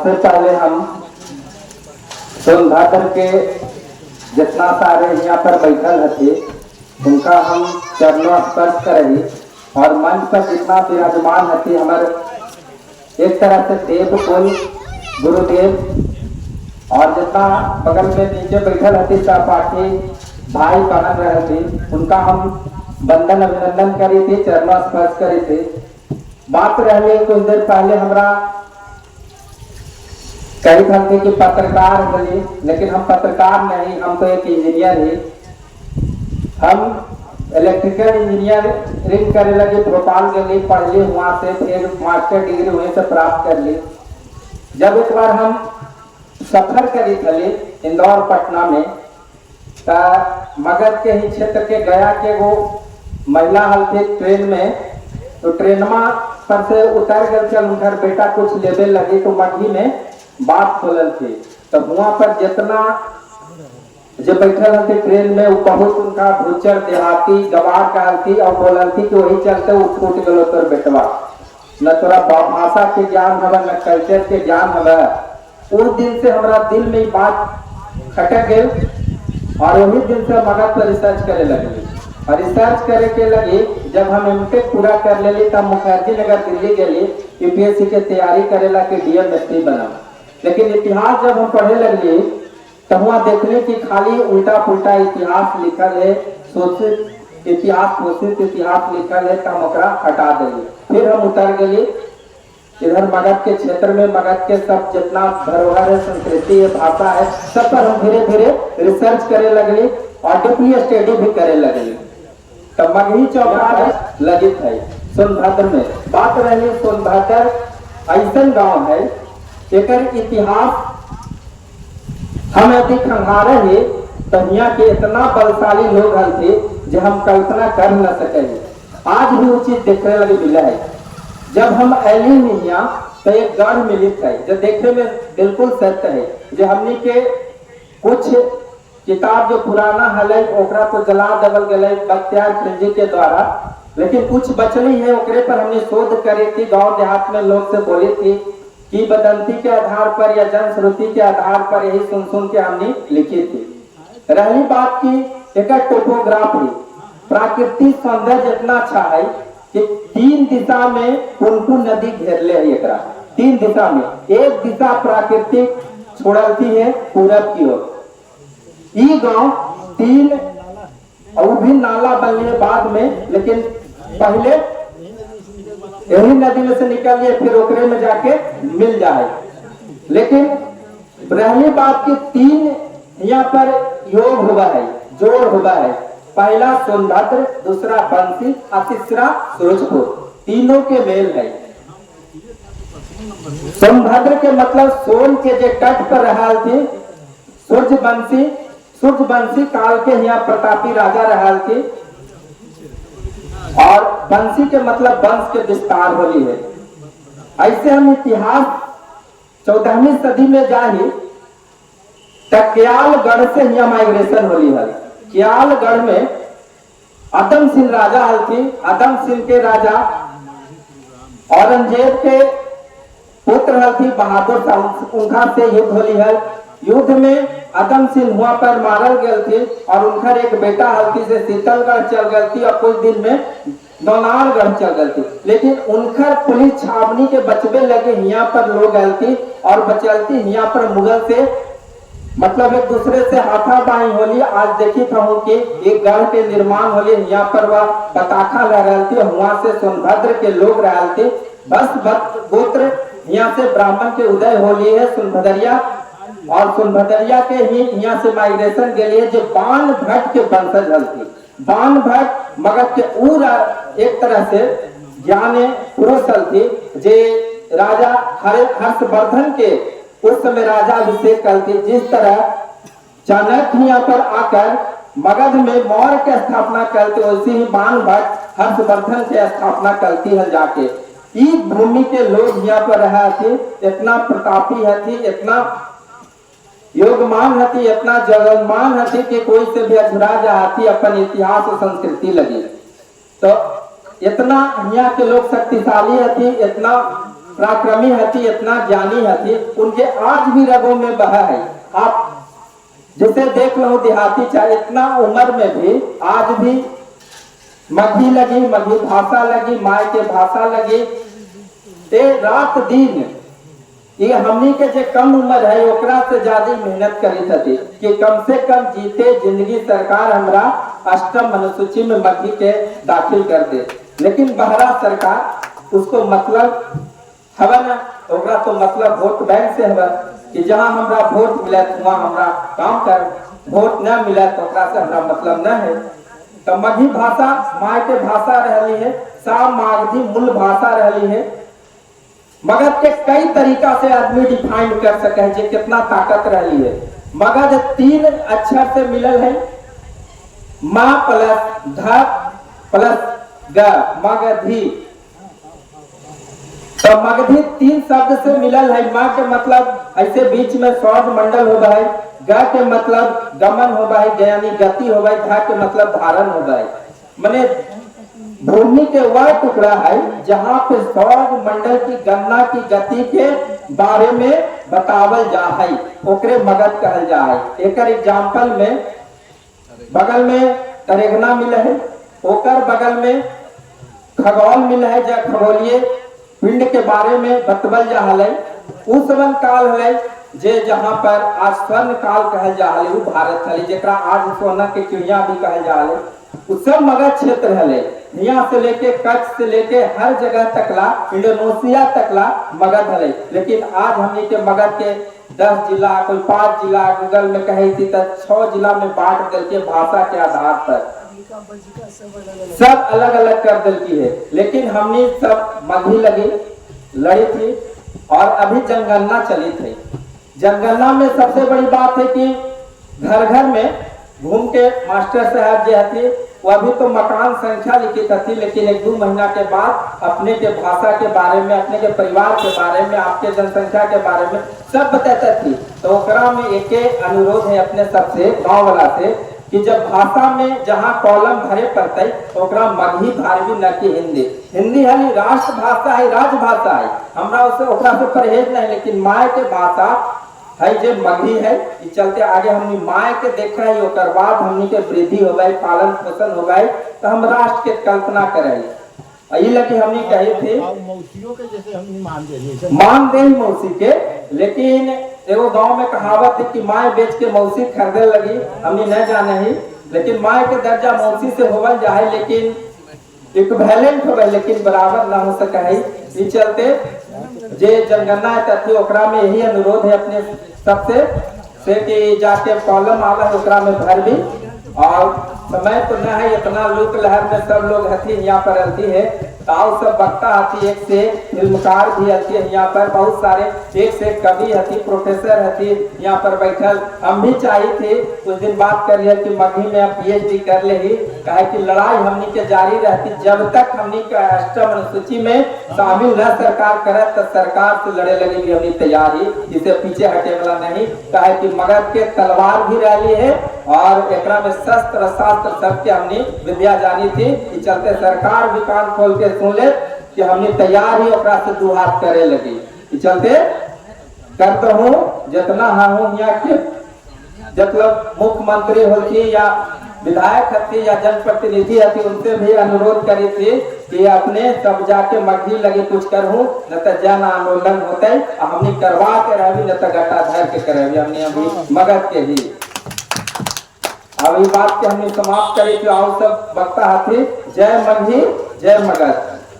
सबसे पहले हम सोनभद्र के जितना सारे यहाँ पर बैठल थे उनका हम चरणों स्पर्श करें और मंच पर जितना विराजमान थे हमारे एक तरह से देव कुल गुरुदेव और जितना बगल में नीचे बैठल थे सहपाठी भाई बहन रहे थे उनका हम वंदन अभिनंदन करे थे, चरणों स्पर्श करे थे। बात रहे कुछ देर पहले हमरा कही थे कि पत्रकार बने, लेकिन हम पत्रकार नहीं, हम तो एक इंजीनियर ही। हम इलेक्ट्रिकल इंजीनियरिंग करे लगे, भोपाल के लिए पढ़ ली, वहां से फिर मास्टर डिग्री वहीं से प्राप्त कर ली। जब एक बार हम सफर करी थी इंदौर पटना में, मगध के ही क्षेत्र के गया के वो महिला हल थे ट्रेन में, तो ट्रेनमा पर से उतर कर चल उनका बेटा कुछ लेवे लगे तो मठी में बात खोलल थी। तो वहां पर जितना जब बैठल थे ट्रेन में वो बहुत उनका भूचर देहाती गवार कहल थी और बोलल थी कि वही चलते वो छूट गलो तोर बेटवा, न तोरा भाषा के ज्ञान हवा न कल्चर के ज्ञान हवा। उस दिन से हमारा दिल में बात खटक गई और वही दिन से मगध पर रिसर्च करे लगे। और रिसर्च करे के लगे जब हम एमटेक पूरा कर ले तब मुखर्जी नगर दिल्ली गए यूपीएससी के तैयारी करेला के डीएमएसपी बना। लेकिन इतिहास जब हम पढ़े लगे तब वहाँ देखने की खाली उल्टा पुल्टा इतिहास लिखल है, शोषित इतिहास घोषित इतिहास लिखल है, तब ओकरा हटा दिए। फिर हम उतर गए इधर मगध के क्षेत्र में, मगध के सब जितना धरोहर है, संस्कृति है, भाषा है, सब पर हम धीरे धीरे रिसर्च करे लगली और डीपली स्टडी भी करे लगली। तब मगही चौपाल लगित है सोनभद्र में। बात रही सोनभद्र ऐसा गांव है एक इतिहास हम यदि खंगारे है तो यहाँ के इतना बलशाली लोग थे जो हम कल्पना कर न सके। आज भी वो चीज देखने लगे मिला है। जब हम एली में यहाँ तो एक गढ़ मिलित है जो देखने में बिल्कुल सत्य है, जो हमने के कुछ किताब जो पुराना है ओकरा तो जला दबल गए बख्तियार खिलजी के द्वारा, लेकिन कुछ बचली है ओकरे पर हमने शोध करी थी। गांव देहात में लोग से बोली थी कि बदंती के आधार पर या जनश्रुति के आधार पर यही सुन सुन के हमने लिखी थी। रही बात की एक टोपोग्राफी प्राकृतिक सौंदर्य इतना अच्छा है कि 3 दिशा में पुनपुन नदी घेरले है। एकरा 3 दिशा में, एक दिशा प्राकृतिक छोड़ती है पूरब की ओर। ये गांव 3 और भी नाला बनने बाद में, लेकिन पहले यही नदी में से निकलिए फिर ओकरे में जाके मिल जाए। लेकिन रही बात की 3 यहाँ पर योग हुआ है, जोड़ हुआ है। पहला सोनभद्र, दूसरा बंसी और तीसरा सूरजपुर, तीनों के मेल है। सोनभद्र के मतलब सोन के जो तट पर रहा थे सूर्यवंशी काल के यहाँ प्रतापी राजा रहा थे, और बंसी के मतलब वंश के विस्तार होली है। ऐसे हम इतिहास 14वीं सदी में जाए क्यालगढ़ से यहाँ माइग्रेशन होली है। क्यालगढ़ में आदम सिंह राजा हल थी। आदम सिंह के राजा औरंगजेब के पुत्र हल थी बहादुर शाह, उनका से युद्ध होली है। युद्ध में आदम सिंह हुआ पर मारल गए थे और उनका एक बेटा हल्की से शीतलगढ़ चल गई थी और कुछ दिन में नौनारगढ़ चल गई थी। लेकिन उनका पुलिस छावनी के बचबे लगे यहाँ पर लोग गए थी और बचलती यहाँ पर मुगल से मतलब एक दूसरे से हाथापाई होली। आज देखी था कि एक गढ़ के निर्माण होली, यहाँ पर वह पताखा लग रहे थे, वहां से सोनभद्र के लोग रहे थे। बस गोत्र यहाँ से ब्राह्मण के उदय होली है सोनभद्रिया, और सोनभद्रिया के ही यहाँ से माइग्रेशन के लिए जो बाण भट्ट के वंशज हल थे। बाण भट्ट मगध के एक तरह से ज्ञानी पुरुष हल थे, जे राजा हर्षवर्धन के उस समय राजा अभिषेक करते। जिस तरह चाणक्य यहाँ पर आकर मगध में मौर्य की स्थापना करते, वैसे ही बाण भट्ट हर्षवर्धन की स्थापना करती है जाके। इस भूमि के लोग यहाँ पर रहे थे, इतना प्रतापी है, इतना योगमान हती, इतना जगन्मान हती कि कोई से भी अधूरा जाती अपन इतिहास और संस्कृति लगी। तो इतना यहाँ के लोग शक्तिशाली हती, इतना पराक्रमी हथी, इतना ज्ञानी हथी, उनके आज भी रगों में बहा है। आप जिसे देख लो देहाती, चाहे इतना उम्र में भी आज भी मगही लगी, मगही भाषा लगी, माय के भाषा लगी, ते रात दिन ये हमनी के जो कम उम्र है ओकरा से ज्यादा मेहनत करी थी कि कम से कम जीते जिंदगी सरकार हमरा अष्टम अनुसूची में मगही के दाखिल कर दे। लेकिन बहरा सरकार उसको मतलब हवा ना, ओकरा तो मतलब वोट बैंक से हवा कि जहाँ हमरा वोट मिला वहाँ हमरा काम कर, वोट न मिला तो ओकरा से हमरा मतलब न है। तो मगही भाषा माय के भाषा रही है, साम मागधी मूल भाषा रही है। मगध के कई तरीका से आदमी डिफाइन कर सके है जे कितना ताकत रही है। मगध 3 अक्षर से मिलल है, मा प्लस ध प्लस ग, मगधी। तो मगधी 3 शब्द से मिलल है। माँ के मतलब ऐसे बीच में सौर मंडल हो है, ग के मतलब गमन हो है, यानी गति हो है, धा के मतलब धारण हो है। माने भूमि के वह टुकड़ा है जहाँ पे सौर मंडल की गणना की गति के बारे में बतावल जा है, ओकरे मगध कहल जा है। एक एग्जाम्पल में बगल में तरेगना मिल है, ओकर बगल में खगोल मिल है, जा खगोलीय पिंड के बारे में बतवल जा है। उस वन काल है जे जहाँ पर आज स्वर्ण काल कहल जा है, वो भारत है, जेकरा आज सोना के चिड़िया भी कहल जा है। उस सब मगध क्षेत्र है, यहाँ से लेके कच्छ से लेके हर जगह तकला, इंडोनेशिया तकला मगध है। लेकिन आज हमने के मगध के 10 जिला, कोई 5 जिला गूगल में कही थी तो 6 जिला में बांट करके भाषा के आधार पर सब अलग अलग कर देती है। लेकिन हमने सब मगही लगी लड़ी थी और अभी जनगणना चली थी। जनगणना में सबसे बड़ी बात है कि घर घर में घूम के मास्टर साहब जो थे वो अभी तो मकान संख्या लिखी थी, लेकिन 1-2 महीना के बाद अपने के भाषा के बारे में, अपने के परिवार के बारे में, आपके जनसंख्या के बारे में सब बताता थी। तो ओकरा में एक अनुरोध है अपने सबसे गाँव वाला से कि जब भाषा में जहाँ कॉलम भरे पड़ते ओकरा मगही भारवी न कि हिंदी। हिंदी है राष्ट्र भाषा है, राजभाषा है, हमरा उससे ओकरा से परहेज नहीं। लेकिन माय के भाषा है जे मगही है, इस चलते आगे हमनी माय के देखा है, ओकर बाद हमनी के वृद्धि हो गई, पालन पोषण हो गई, तो हम राष्ट्र के कल्पना करे। यही लगी हमने कही थी मौसियों के जैसे हमने मान दे मौसी के। लेकिन एगो गांव में कहावत है कि माय बेच के मौसी खरीदे लगी, हमने न जाने ही। लेकिन माय के दर्जा मौसी से होवल जाए, लेकिन इक्विवेलेंट हो गए, लेकिन बराबर ना हो सके है। इस चलते जे जनगणना तथ्य ओकरा में यही अनुरोध है अपने सबसे से कि जाके कॉलम आवा है ओकरा में भर भी। और समय तो न है इतना, लोक लहर में सब लोग हथी यहाँ पर रहती है, ताऊ सब वक्ता हथी, एक से फिल्मकार भी हथी है यहाँ पर, बहुत सारे एक से कवि हथी, प्रोफेसर हथी यहाँ पर बैठल। हम भी चाहिए थे कुछ दिन बात कर रहे कि मगही में आप PhD कर ले ही, कहे कि लड़ाई हमनी के जारी रहती जब तक हमनी के अष्टम अनुसूची में शामिल न सरकार करे तो सरकार से लड़े लगे भी हमनी तैयार ही, जिसे पीछे हटे वाला नहीं। कहे कि मगध के तलवार भी रही है और एकरा में शस्त्र शास्त्र सबके हमने विद्या जानी थी। इस चलते सरकार भी कान खोल के सुन ले कि हमने तैयार ही ओकरा से दू हाथ करे लगी। इस चलते करते हूँ जितना हूँ यहाँ के मतलब मुख्यमंत्री होती या विधायक हती या जनप्रतिनिधि हती, उनसे भी अनुरोध करी थी कि अपने सब जाके मगही लगे कुछ करूँ, न तो जन आंदोलन होते हमने करवा के रही, न तो गटा धर के करे हमने अभी मगध के ही। अब ये बात के हमने समाप्त करी कि आओ सब वक्ता हाथी। जय मगही, जय मगध।